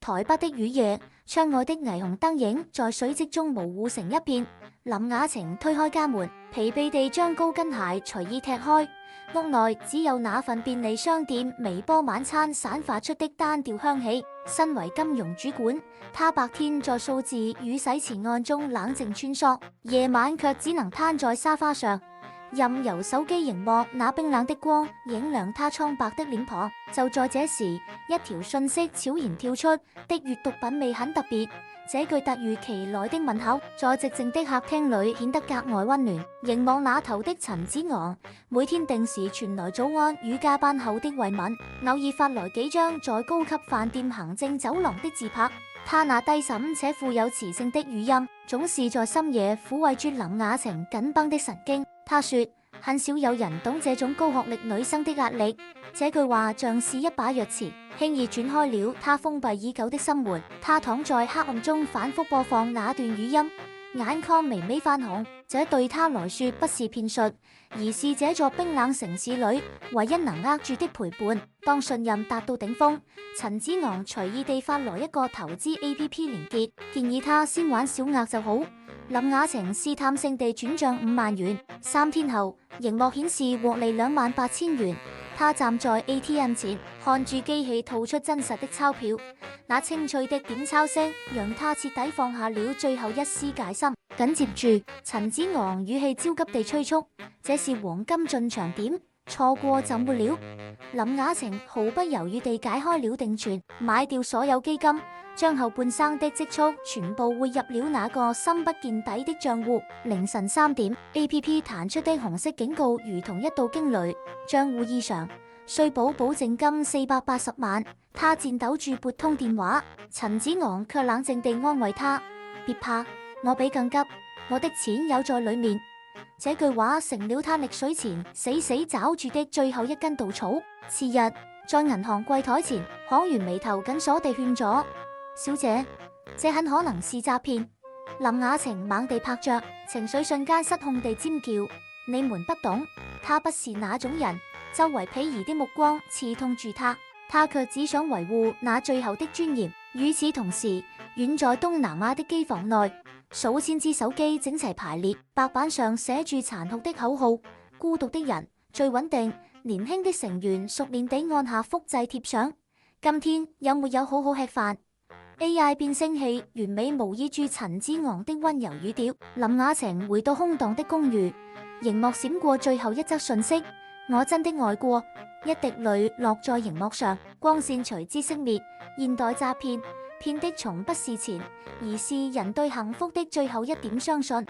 台北的雨夜，窗外的霓虹燈影在水迹中模糊成一片。林雅晴推開家門，疲憊地將高跟鞋隨意踢開。屋內只有那份便利商店微波晚餐散發出的單調香氣。身為金融主管，他白天在數字與洗錢案中冷靜穿梭，夜晚卻只能攤在沙發上，任由手機熒幕那冰冷的光影亮他蒼白的臉龐。就在這時，一條訊息悄然跳出，的閱讀品味很特別。這句突如其來的問候，在寂靜的客廳裡顯得格外溫暖。熒幕那頭的陳子昂每天定時傳來早安與加班後的慰問，偶爾發來幾張在高級飯店行政走廊的自拍。他那低沉且富有磁性的語音，總是在深夜撫慰住林雅晴緊繃的神經。他說，很少有人懂這種高學歷女生的壓力。這句話像是一把鑰匙，輕易轉開了他封閉已久的心門。他躺在黑暗中反覆播放那段語音，眼眶微微泛紅。這對他來說不是騙術，而是這座冰冷城市裡唯一能握住的陪伴。當信任達到頂峰，陳子昂隨意地發來一個投資 APP 連結，建議他先玩小額就好。林雅晴試探性地轉賬5萬元，3天後，熒幕顯示獲利28,000元。他站在 ATM 前，看住機器吐出真實的鈔票，那清脆的點鈔聲讓他徹底放下了最後一絲戒心。緊接住，陳子昂語氣焦急地催促：這是黃金進場點，錯過就沒了。林雅晴毫不猶豫地解開了定存，買掉所有基金，將後半生的積蓄全部匯入了那個深不見底的賬戶。凌晨3點，APP 彈出的紅色警告如同一道驚雷，賬戶異常，需補保證金480萬。他顫抖住撥通電話，陳子昂卻冷靜地安慰他：別怕，我比更急，我的錢有在裡面。這句話成了他溺水前死死抓住的最後一根稻草。次日，在銀行櫃台前，行員眉頭緊鎖地勸咗：小姐，這很可能是詐騙。林雅晴猛地拍着，情緒瞬間失控地尖叫：你們不懂，他不是那種人。周圍鄙夷的目光刺痛住他，他卻只想維護那最後的尊嚴。與此同時，遠在東南亞的機房內，數千支手機整齊排列，白板上寫住殘酷的口號：孤獨的人最穩定。年輕的成員熟練地按下複製貼上。今天有沒有好好吃飯？AI 變聲器完美模擬住陳子昂的溫柔語調。林雅晴回到空蕩的公寓，熒幕閃過最後一則訊息：我真的愛過。一滴淚落在熒幕上，光線隨之熄滅。現代詐騙，騙的從不是錢，而是人對幸福的最後一點相信。